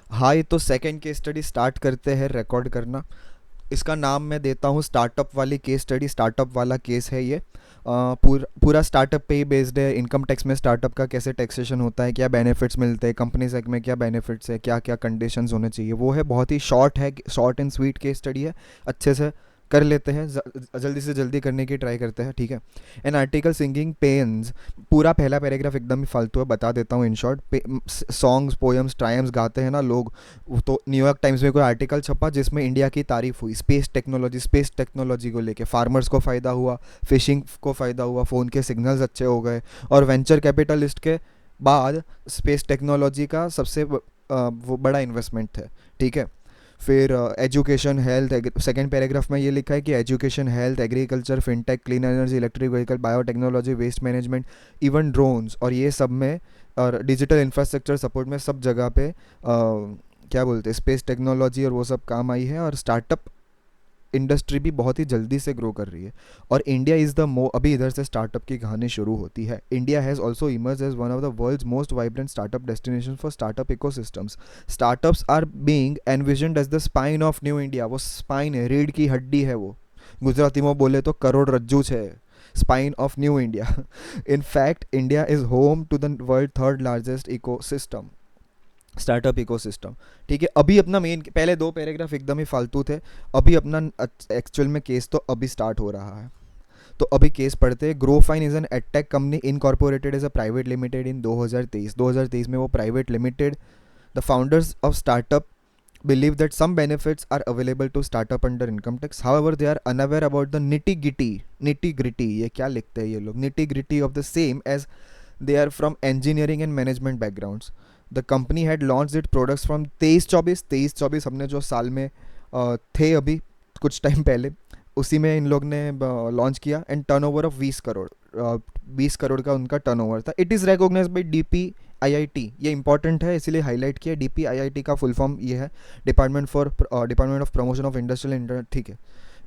हाँ, तो second case study start करते हैं रिकॉर्ड करना। इसका नाम मैं देता हूँ स्टार्टअप वाली केस स्टडी। स्टार्टअप वाला केस है ये। पूरा स्टार्टअप पे ही बेस्ड है। इनकम टैक्स में स्टार्टअप का कैसे टैक्सेशन होता है, क्या बेनिफिट्स मिलते हैं, कंपनीज एक्ट में क्या बेनिफिट्स है, क्या क्या कंडीशंस होने चाहिए, वो है। बहुत ही शॉर्ट है, short and sweet case study है। अच्छे से कर लेते हैं, जल्दी से जल्दी करने की ट्राई करते हैं, ठीक है। एन आर्टिकल सिंगिंग पेन्स, पूरा पहला पैराग्राफ एकदम ही फालतू है, बता देता हूँ in short. Songs, poems, triumphs गाते हैं ना लोग। वो तो न्यूयॉर्क टाइम्स में कोई आर्टिकल छपा जिसमें इंडिया की तारीफ हुई, स्पेस टेक्नोलॉजी को लेके। फार्मर्स को फ़ायदा हुआ, फिशिंग को फ़ायदा हुआ, फ़ोन के सिग्नल्स अच्छे हो गए। और वेंचर कैपिटलिस्ट के बाद स्पेस टेक्नोलॉजी का सबसे वो बड़ा इन्वेस्टमेंट है, ठीक है। फिर एजुकेशन हेल्थ, सेकेंड पैराग्राफ में ये लिखा है कि education health, agriculture, fintech, clean energy, electric vehicle, biotechnology, waste management, even drones और ये सब में, और डिजिटल इंफ्रास्ट्रक्चर सपोर्ट में, सब जगह पे क्या बोलते हैं, स्पेस टेक्नोलॉजी और वो सब काम आई है। और स्टार्टअप इंडस्ट्री भी बहुत ही जल्दी से ग्रो कर रही है। और इंडिया इज़ द अभी इधर से स्टार्टअप की कहानी शुरू होती है। India has also emerge as one of the world's most vibrant startup destination for startup ecosystems. Startups are being envisioned as the spine of new India. वो स्पाइन है, रीढ़ की हड्डी है वो। गुजराती में बोले तो करोड़ रज्जू है, spine of new India. In fact India is home to the world third largest ecosystem, startup ecosystem, ठीक है। अभी अपना मेन, पहले दो पैराग्राफ एकदम ही फालतू थे। अभी अपना एक्चुअल में केस तो अभी स्टार्ट हो रहा है। तो अभी केस पढ़ते हैं। Growfine is an edtech company incorporated as a private limited in 2023 में वो private limited. The founders of startup believe that some benefits are available to startup under income tax. However, they are unaware about the nitty gritty, ये क्या लिखते हैं ये लोग, nitty gritty of the same, as they are from engineering and management backgrounds. The company had launched its products from 23-24 हमने जो साल में थे अभी कुछ टाइम पहले, उसी में इन लोग ने लॉन्च किया। And turnover of 20 crore, 20 crore का उनका टर्नओवर था। It is recognized by DPIIT, ये इंपॉर्टेंट है इसीलिए हाईलाइट किया। DPIIT का फुल फॉर्म ये है, department of promotion of industrial internet, ठीक है।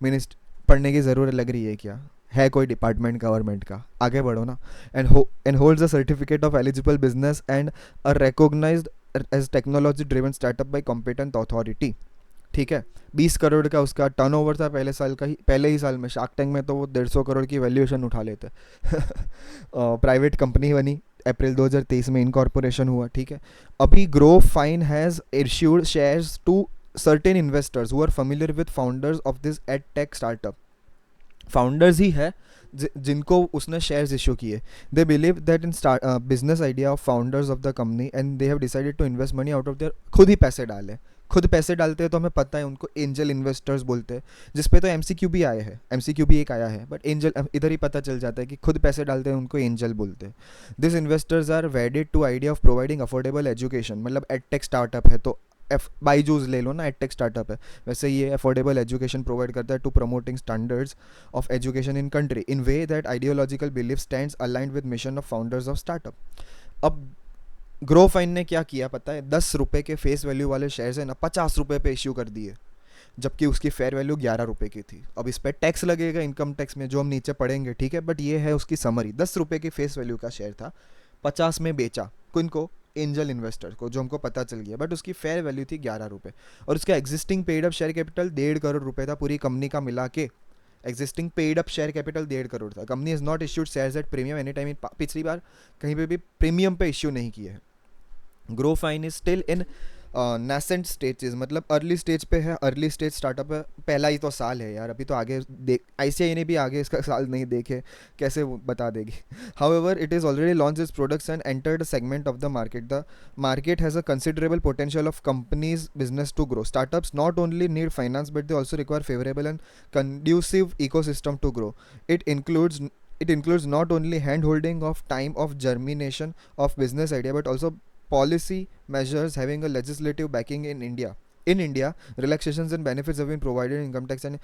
मिनिस्ट पढ़ने की ज़रूरत लग रही है क्या? है कोई डिपार्टमेंट गवर्नमेंट का? आगे बढ़ो ना। And holds a certificate of eligible business and a recognized as technology driven startup by competent authority, ठीक है। 20 करोड़ का उसका टर्नओवर था पहले ही साल में। शार्क टैंक में तो वो 150 करोड़ की वैल्यूएशन उठा लेते। प्राइवेट कंपनी बनी, अप्रैल 2023 में इनकॉर्पोरेशन हुआ, ठीक है। अभी Growfine has issued shares to certain investors who are familiar with founders of this edtech startup. Founders ही है जिनको उसने शेयर्स इशू किए। They believe that in business idea of founders of the company and they have decided to invest money out of their, खुद ही पैसे डाले। खुद पैसे डालते हैं तो हमें पता है उनको एंजल इन्वेस्टर्स बोलते हैं, जिस पे तो MCQ भी आए हैं, MCQ भी एक आया है, बट एंजल इधर ही पता चल जाता है कि खुद पैसे डालते हैं उनको एंजल बोलते हैं। This investors are wedded to idea of providing affordable education, मतलब एडटेक स्टार्टअप है तो बाईजूस ले लो ना, एडटेक स्टार्टअप है। वैसे ये अफोर्डेबल एजुकेशन प्रोवाइड करता है to promoting standards of education in country in way that ideological belief stands aligned with mission of founders of startup. अब ग्रो फाइन ने क्या किया पता है? 10 रुपए के फेस वैल्यू वाले शेयर्स है ना, 50 रुपए पे इश्यू कर दिए, जबकि उसकी फेयर वैल्यू 11 रुपए की थी। अब इस पर टैक्स लगेगा इनकम टैक्स में, जो हम नीचे पढ़ेंगे, ठीक है। बट ये है उसकी समरी। 10 रुपए की फेस वैल्यू का शेयर था, 50 में बेचा। किनको? एंजल इन्वेस्टर को, जो हमको पता चल गया। बट उसकी फेयर वैल्यू थी 11 रुपए। और उसका existing paid up share capital 1.5 crore रुपए था, पूरी कंपनी का मिला के। Existing paid up share capital 1.5 crore था। Company is not issued shares at premium any time. पिछली बार कहीं पे भी प्रीमियम पे इश्यू नहीं किए है। Grow fine is still in nascent stages, मतलब अर्ली स्टेज पे है। अर्ली स्टेज स्टार्टअप है, पहला ही तो साल है यार, अभी तो आगे देख, ICI ने भी आगे इसका साल नहीं देखे, कैसे वो बता देगी। However it is already launch its products and entered segment of the market. The market has a considerable potential of companies business to grow. Startups not only need finance but they also require favourable and conducive ecosystem to grow. It includes it includes not only hand holding of time of germination of business idea but also policy measures having a legislative backing in India. In India, relaxations and benefits have been provided in income tax and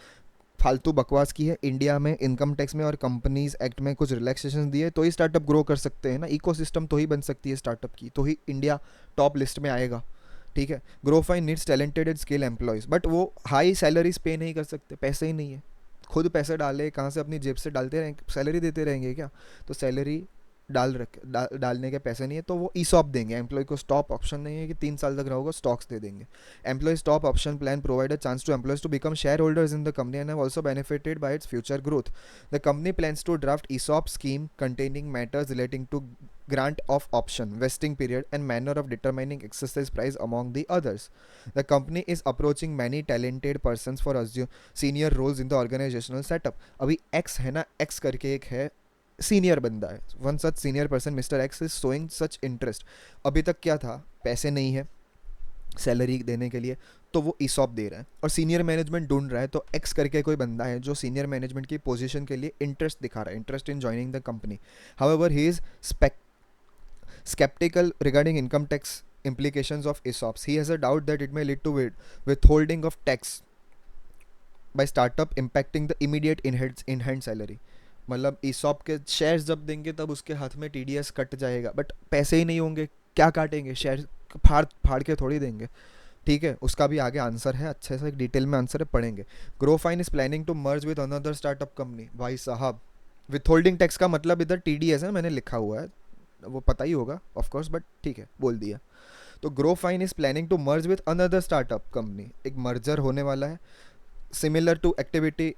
फालतू बकवास की है। India में income tax में और companies act में कुछ relaxation दिए तो ही स्टार्टअप ग्रो कर सकते हैं ना। इकोसिस्टम तो ही बन सकती है स्टार्टअप की, तो ही इंडिया टॉप लिस्ट में आएगा, ठीक है। Growfine needs talented and skill employees, but वो हाई सैलरीज पे नहीं कर सकते, पैसे ही नहीं है। खुद पैसे डाले कहाँ से? अपनी जेब से डालते रहेंगे, सैलरी देते रहेंगे क्या? तो सैलरी डालने के पैसे नहीं है, तो वो ईसॉप देंगे एम्प्लॉय को। स्टॉक ऑप्शन नहीं है कि 3 साल तक रहोगे, स्टॉक्स दे देंगे। Employ stock option plan provide a chance to employees to become share holders in the company and have also benefited by its future growth. The company plans to draft ESOP scheme containing matters relating to grant of option, vesting period, and manner of determining exercise price among the others. The company is approaching many talented persons for senior roles in the organizational setup. अभी X है ना, X करके एक है senior बंदा है, one such senior person mister x is showing such interest. अभी तक क्या था, पैसे नहीं है सैलरी देने के लिए, तो वो ईसॉप दे रहा है और सीनियर मैनेजमेंट ढूंढ रहा है, तो एक्स करके कोई बंदा है जो सीनियर मैनेजमेंट की पोजीशन के लिए इंटरेस्ट दिखा रहा है, interest in joining the company. However he is skeptical regarding income tax implications of ESOPs. He has a doubt that it may lead to withholding of tax by startup impacting the immediate in hand salary. मतलब ESOP के shares जब देंगे तब उसके हाथ में TDS cut जाएगा, but पैसे ही नहीं होंगे, क्या काटेंगे, शेयर फाड़ फाड़ के थोड़ी देंगे। ठीक है, उसका भी आगे आंसर है, अच्छे से डिटेल में आंसर है, पढ़ेंगे। Growfine is planning to merge with another startup company. भाई साहब, विथहोल्डिंग टैक्स का मतलब इधर TDS है, मैंने लिखा हुआ है, वो पता ही होगा ऑफ कोर्स, बट ठीक है बोल दिया। तो Growfine is planning to merge with another startup company, एक मर्जर होने वाला है। Similar to activity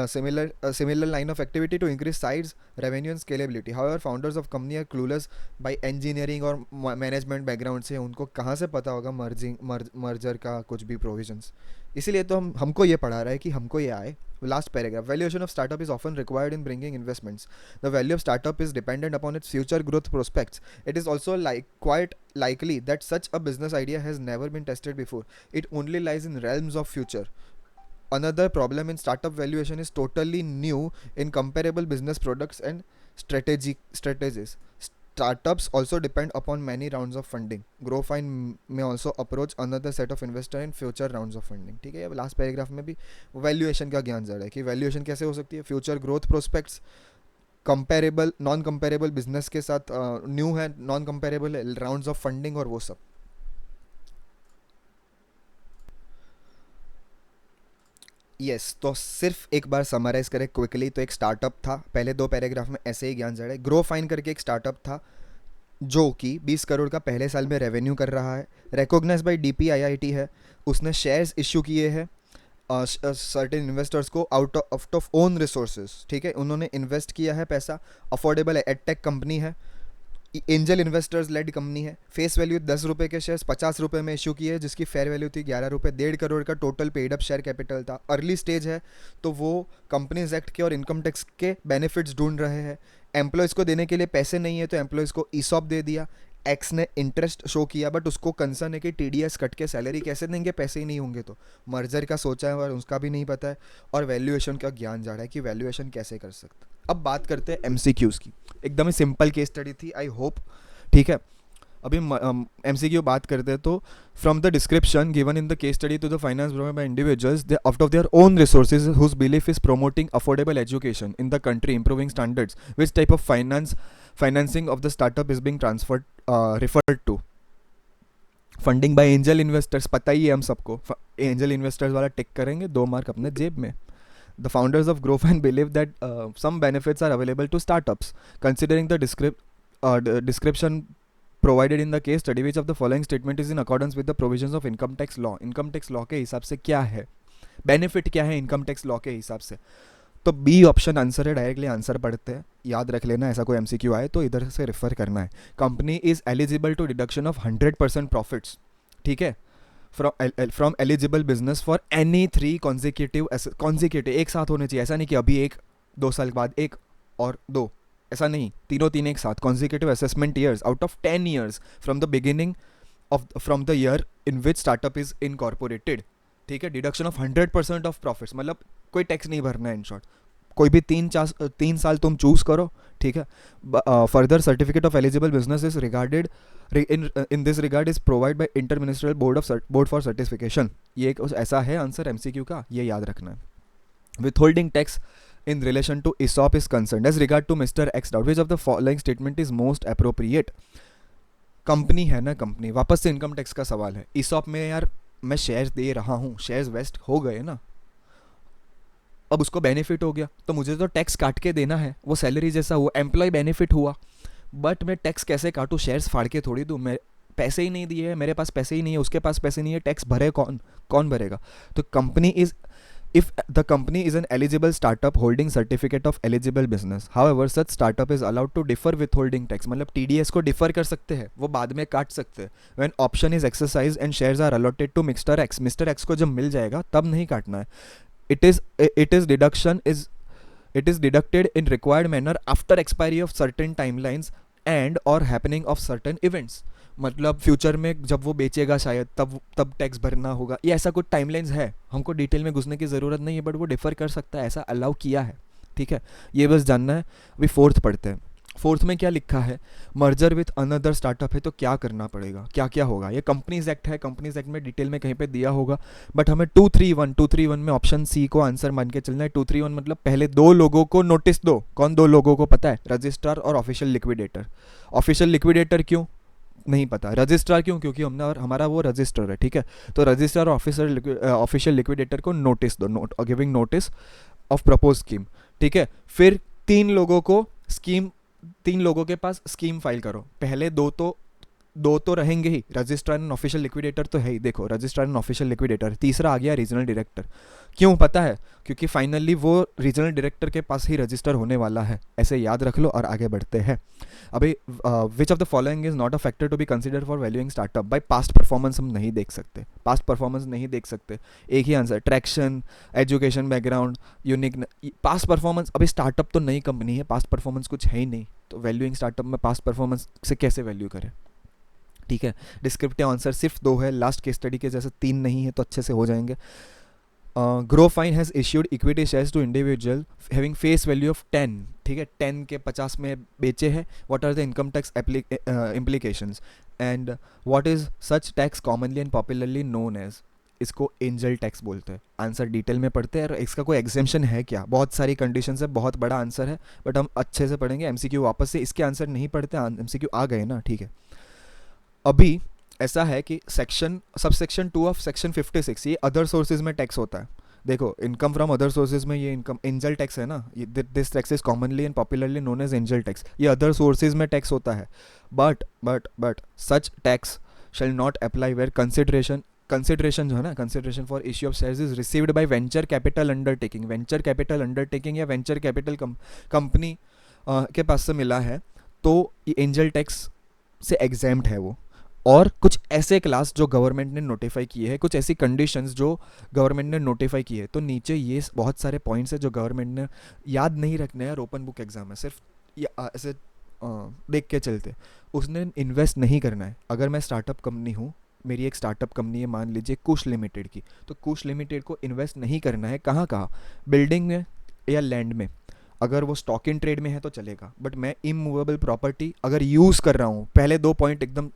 similar line of activity to increase size, revenue and scalability. However, founders of company are clueless by engineering और management background से, उनको कहाँ से पता होगा मर्जर का कुछ भी provisions। इसीलिए तो हमको ये पढ़ा रहा है कि हमको ये आए। Last paragraph. Valuation of startup is often required in bringing investments. The value of startup is dependent upon its future growth prospects. It is also quite likely that such a business idea has never been tested before. It only lies in realms of future. Another problem in startup valuation is totally new in comparable business products and strategies. Startups also depend upon many rounds of funding. Growfine may also approach another set of investor in future rounds of funding. ठीक है, last paragraph में भी valuation का ज्ञान जड़ है कि valuation कैसे हो सकती है, future growth prospects, comparable non comparable business के साथ, न्यू है, non comparable rounds of funding और वो सब। यस तो सिर्फ एक बार समराइज करें क्विकली, तो एक स्टार्टअप था, पहले 2 पैराग्राफ में ऐसे ही ज्ञान जड़ है। ग्रोफाइन करके एक स्टार्टअप था जो कि 20 करोड़ का पहले साल में रेवेन्यू कर रहा है, रिकॉग्नाइज बाय DPIIT है, उसने शेयर्स इश्यू किए हैं सर्टेन इन्वेस्टर्स को आउट ऑफ ओन रिसोर्सेज। ठीक है, उन्होंने इन्वेस्ट किया है पैसा, अफोर्डेबल एडटेक कंपनी है, एंजल इन्वेस्टर्स लेड कंपनी है, फेस वैल्यू 10 रुपये के शेयर्स 50 रुपये में इशू किए, जिसकी फेयर वैल्यू थी 11 रुपये, 1.5 करोड़ का total paid up share capital था। अर्ली स्टेज है तो वो कंपनीज एक्ट के और इनकम टैक्स के बेनिफिट्स ढूंढ रहे हैं। एम्प्लॉयज़ को देने के लिए पैसे नहीं है तो एम्प्लॉयज़ को ईसॉप दे दिया। एक्स ने इंटरेस्ट शो किया, बट उसको कंसर्न है कि TDS कट के सैलरी कैसे देंगे, पैसे ही नहीं होंगे। तो मर्जर का सोचा है और उसका भी नहीं पता है, और वैल्यूएशन का ज्ञान जाड़ा है कि वैल्यूएशन कैसे कर सकते। अब बात करते हैं MCQs की। एकदम ही सिंपल केस स्टडी थी, आई होप। ठीक है, अभी MCQ बात करते हैं तो from the description given in the case study to the finance provided by individuals they out of their own resources whose belief is promoting affordable education in the country, improving standards, which type of financing of the startup is being transferred referred to. Funding by angel investors, पता ही है हम सबको, angel investors वाला टिक करेंगे, 2 mark अपने जेब में। The founders of Growfine believe that some benefits are available to startups. Considering the description provided in the case study, which of the following statement is in accordance with the provisions of income tax law? Income tax law के हिसाब से क्या है, benefit क्या है income tax law के हिसाब से? तो B ऑप्शन आंसर है, डायरेक्टली आंसर पढ़ते हैं, याद रख लेना, ऐसा कोई MCQ आए तो इधर से रेफर करना है। Company is eligible to deduction of 100% profits. ठीक है, from eligible business for any 3 consecutive, एक साथ होने चाहिए, ऐसा नहीं कि अभी 1-2 साल बाद 1 और 2, ऐसा नहीं, तीनों 3 एक साथ। Consecutive assessment years out of 10 years from the beginning from the year in which startup is incorporated. ठीक है, डिडक्शन ऑफ 100% ऑफ प्रॉफिट्स, मतलब कोई टैक्स नहीं भरना है, इन शॉर्ट कोई भी 3 साल तुम चूज करो। ठीक है, further certificate of eligible business is regarded in this regard is provided by interministerial board for certification। ये एक ऐसा है आंसर MCQ का, ये याद रखना है। withholding tax in relation to ESOP is concerned as regard to Mr. X doubt, which of the following statement is most appropriate? Company है ना, कंपनी, वापस से इनकम टैक्स का सवाल है। ESOP में यार मैं शेयर्स दे रहा हूँ, शेयर्स वेस्ट हो गए ना, अब उसको बेनिफिट हो गया तो मुझे तो टैक्स काट के देना है, वो सैलरी जैसा हुआ, एम्प्लॉय बेनिफिट हुआ। बट मैं टैक्स कैसे काटूँ, शेयर्स फाड़ के थोड़ी दूँ, मैं पैसे ही नहीं दिए, मेरे पास पैसे ही नहीं है, उसके पास पैसे नहीं है, टैक्स भरे कौन, कौन भरेगा? तो company is, if the company is an eligible startup holding certificate of eligible business, however such startup is allowed to defer withholding tax, मतलब TDS को डिफर कर सकते हैं, वो बाद में काट सकते हैं। when option is exercised and shares are allotted to Mr. X, Mr. X को जब मिल जाएगा तब नहीं काटना है। it is deduction is it is deducted in required manner after expiry of certain timelines and or happening of certain events, मतलब future में जब वो बेचेगा शायद तब टैक्स भरना होगा, ये ऐसा कुछ टाइमलाइंस है, हमको डिटेल में घुसने की ज़रूरत नहीं है, बट वो डिफ़र कर सकता है, ऐसा अलाउ किया है। ठीक है, ये बस जानना है। अभी फोर्थ पढ़ते हैं। फोर्थ में क्या लिखा है, मर्जर विथ अनदर स्टार्टअप है तो क्या करना पड़ेगा, क्या क्या होगा। ये कंपनीज एक्ट है, कंपनीज एक्ट में डिटेल में कहीं पे दिया होगा, बट हमें 231 में ऑप्शन सी को आंसर मान के चलना है। 231 मतलब पहले दो लोगों को नोटिस दो। कौन दो लोगों को पता है? रजिस्ट्रार और ऑफिशियल लिक्विडेटर। ऑफिशियल लिक्विडेटर क्यों नहीं पता, रजिस्ट्रार क्यों, क्योंकि हमने और हमारा वो रजिस्टर है। ठीक है, तो रजिस्ट्रार और ऑफिशियल लिक्विडेटर को नोटिस दो, giving notice of propose scheme. ठीक है, फिर तीन लोगों के पास स्कीम फाइल करो। पहले दो तो रहेंगे ही, रजिस्ट्रार एंड ऑफिशियल लिक्विडेटर तो है ही, देखो रजिस्ट्रार एंड ऑफिशियल लिक्विडेटर। तीसरा आ गया रीजनल डायरेक्टर। क्यों पता है? क्योंकि फाइनली वो रीजनल डायरेक्टर के पास ही रजिस्टर होने वाला है, ऐसे याद रख लो और आगे बढ़ते हैं। अभी which of the following is not a factor to be consider for valuing startup. By past performance हम नहीं देख सकते, पास्ट परफॉर्मेंस नहीं देख सकते। एक ही answer, traction, education background, unique. Past performance, अभी स्टार्टअप तो नई कंपनी है, पास्ट परफॉर्मेंस कुछ है ही नहीं, तो वैल्यूइंग स्टार्टअप में पास्ट परफॉर्मेंस से कैसे वैल्यू करें? ठीक है, डिस्क्रिप्टिव आंसर सिर्फ 2 है, लास्ट केस स्टडी के जैसे 3 नहीं है, तो अच्छे से हो जाएंगे। Growfine has issued equity shares to individual having face value of 10। ठीक है, 10 के 50 में बेचे हैं। What are the income tax implications and what is such tax commonly and popularly known as? इसको एंजल टैक्स बोलते हैं। आंसर डिटेल में पढ़ते हैं, और इसका कोई एग्जेम्पशन है क्या? बहुत सारी कंडीशंस है, बहुत बड़ा आंसर है, बट हम अच्छे से पढ़ेंगे। एमसीक्यू वापस से इसके आंसर नहीं पढ़ते, एमसीक्यू आ गए ना। ठीक है, अभी ऐसा है कि सबसेक्शन 2 ऑफ सेक्शन 56, ये अदर सोर्सेज में टैक्स होता है। देखो, इनकम फ्रॉम अदर सोर्सेज में ये इनकम एंजल टैक्स है ना, this tax is commonly and popularly known as angel tax. ये अदर सोर्सेज में टैक्स होता है, but such tax shall not apply where consideration जो है ना, consideration for issue of shares is received by venture capital undertaking. Venture capital undertaking या venture capital company के पास से मिला है तो ये एंजल टैक्स से एग्जैम्प्ट है वो। और कुछ ऐसे क्लास जो गवर्नमेंट ने नोटिफाई किए हैं, कुछ ऐसी कंडीशंस जो गवर्नमेंट ने नोटिफाई की है। तो नीचे ये बहुत सारे पॉइंट्स है जो गवर्नमेंट ने याद नहीं रखने हैं, ओपन बुक एग्जाम है, सिर्फ ऐसे देख के चलते। उसने इन्वेस्ट नहीं करना है। अगर मैं स्टार्टअप कंपनी हूँ, मेरी एक स्टार्टअप कंपनी है मान लीजिए कुश लिमिटेड की, तो कुश लिमिटेड को इन्वेस्ट नहीं करना है। कहाँ कहाँ? बिल्डिंग में या लैंड में। अगर वो स्टॉक इन ट्रेड में है तो चलेगा, बट मैं इमूवेबल प्रॉपर्टी अगर यूज़ कर रहा हूँ, पहले 2 पॉइंट एकदम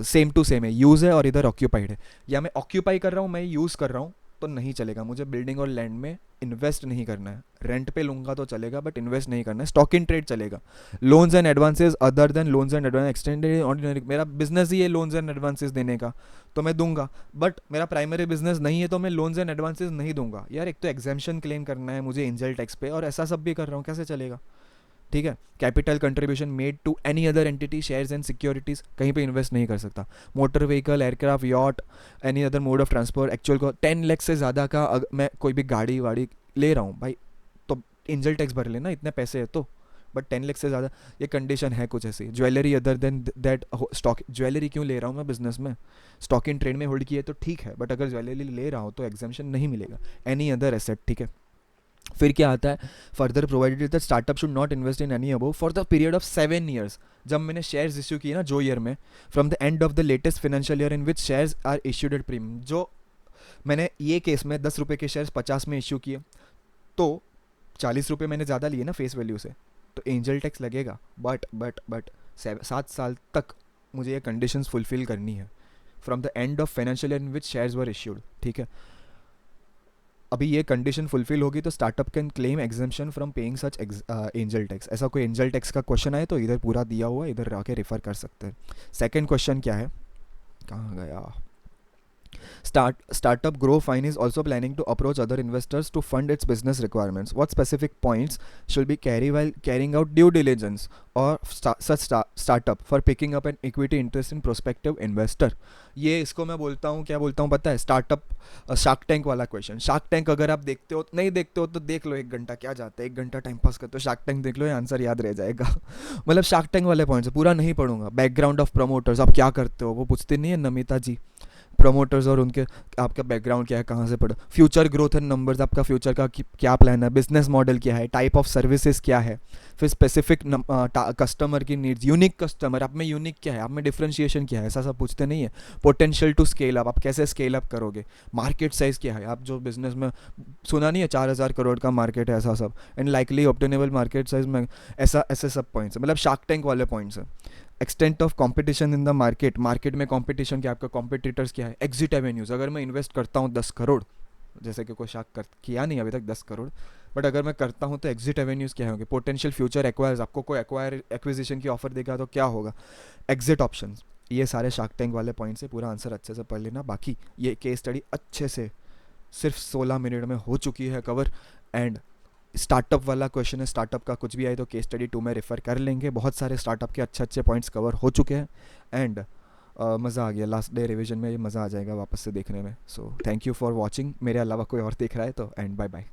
सेम टू सेम है, यूज़ है और इधर ऑक्यूपाइड है, या मैं ऑक्यूपाई कर रहा हूँ, मैं यूज़ कर रहा हूँ, तो नहीं चलेगा। मुझे बिल्डिंग और लैंड में इन्वेस्ट नहीं करना है। रेंट पे लूँगा तो चलेगा, बट इन्वेस्ट नहीं करना है। स्टॉक इन ट्रेड चलेगा। Loans and advances other than loans and advance extended ordinary, मेरा बिजनेस ही है लोन्स एंड एडवांसेस देने का, तो मैं दूंगा, बट मेरा प्राइमरी बिजनेस नहीं है तो मैं लोन्स एंड एडवांसेस नहीं दूंगा। यार, एक तो एग्जेम्पशन क्लेम करना है मुझे एंजल टैक्स पे, और ऐसा सब भी कर रहा हूँ, कैसे चलेगा? ठीक है, capital contribution made to any other entity, shares and securities, कहीं पे इन्वेस्ट नहीं कर सकता। Motor vehicle, aircraft, yacht, any other mode of transport, actual को 10 लाख से ज़्यादा का मैं कोई भी गाड़ी वाड़ी ले रहा हूँ भाई, तो एंजल टैक्स भर लेना, इतने पैसे है तो। बट 10 लाख से ज़्यादा, ये कंडीशन है कुछ ऐसी। Jewellery other than that, stock jewellery क्यों ले रहा हूँ मैं बिजनेस में? स्टॉक इन ट्रेड में होल्ड किया तो ठीक है, बट अगर ज्वेलरी ले रहा हूँ तो एग्जामेशन नहीं मिलेगा। एनी अदर एसेट, ठीक है। फिर क्या आता है? Further provided that startup should not invest in any above for the period of 7 years. जब मैंने शेयर्स इश्यू किए ना, जो ईयर में, from the end of the latest financial year in which shares are issued at premium. जो मैंने ये case में 10 रुपये के शेयर्स 50 में इश्यू किए, तो 40 रुपये मैंने ज़्यादा लिए ना फेस वैल्यू से, तो एंजल टैक्स लगेगा। बट 7 साल तक मुझे ये कंडीशंस फुलफिल करनी है, from the end of financial year in which shares were issued. ठीक है, अभी ये कंडीशन फुलफिल होगी तो startup can claim exemption from paying such angel tax. ऐसा कोई एंजल टैक्स का क्वेश्चन आए तो इधर पूरा दिया हुआ है, इधर आके रेफर कर सकते हैं। सेकंड क्वेश्चन क्या है, कहाँ गया? Startup Grow Fine is also planning to approach other investors to fund its business requirements. What specific points should be carried while carrying out due diligence or startup for picking up an equity interest in prospective investor? ये इसको मैं बोलता हूँ, क्या बोलता हूँ पता है? स्टार्टअप शार्क टैंक वाला क्वेश्चन. शार्क टैंक अगर आप देखते हो, नहीं देखते हो तो देख लो, 1 घंटा क्या जाता है, 1 घंटा टाइम पास करते हो, शार्क टैंक देख लो, ये आंसर याद रह जाएगा. मतलब शार्क टैंक वाले पॉइंट्स पूरा नहीं पढ़ूंगा. बैकग्राउंड ऑफ प्रमोटर्स, आप क्या करते हो वो पूछते नहीं है नमिता जी. प्रमोटर्स और उनके आपका बैकग्राउंड क्या है, कहाँ से पढ़ो. फ्यूचर ग्रोथ एंड नंबर्स, आपका फ्यूचर का क्या प्लान है, बिजनेस मॉडल क्या है, टाइप ऑफ सर्विसेज क्या है, फिर स्पेसिफिक कस्टमर की नीड्स, यूनिक कस्टमर, आप में यूनिक क्या है, आप में डिफरेंशिएशन क्या है, ऐसा सब पूछते नहीं है. पोटेंशियल टू स्केल अप, आप कैसे स्केल अप करोगे, मार्केट साइज क्या है, आप जो बिजनेस में सुना नहीं है 4,000 करोड़ का मार्केट है, ऐसा सब, and likely obtainable market size में, ऐसा ऐसे सब पॉइंट्स है. मतलब शार्क टैंक वाले पॉइंट्स है. Extent of competition in the market, market में कंपटीशन क्या, आपका कॉम्पिटिटर्स क्या है. एग्जिट एवेन्यूज, अगर मैं इन्वेस्ट करता हूँ 10 करोड़, जैसे कि कोई शार्क कर किया नहीं अभी तक 10 करोड़, बट अगर मैं करता हूँ तो एग्जिट एवेन्यूज क्या होंगे. पोटेंशियल फ्यूचर एक्वायर्स, आपको कोई एक्विजिशन की ऑफर देगा तो क्या होगा. Exit options. ये सारे शार्क टैंक वाले पॉइंट्स है. पूरा आंसर अच्छे से पढ़ लेना. बाकी ये केस स्टडी अच्छे से सिर्फ 16 मिनट में हो चुकी है कवर. एंड स्टार्टअप वाला क्वेश्चन है, स्टार्टअप का कुछ भी आए तो केस स्टडी 2 में रेफ़र कर लेंगे. बहुत सारे स्टार्टअप के अच्छे अच्छे पॉइंट्स कवर हो चुके हैं. एंड मज़ा आ गया. लास्ट डे रिवीजन में ये मज़ा आ जाएगा वापस से देखने में. So thank you for watching. मेरे अलावा कोई और देख रहा है तो, एंड बाय बाय.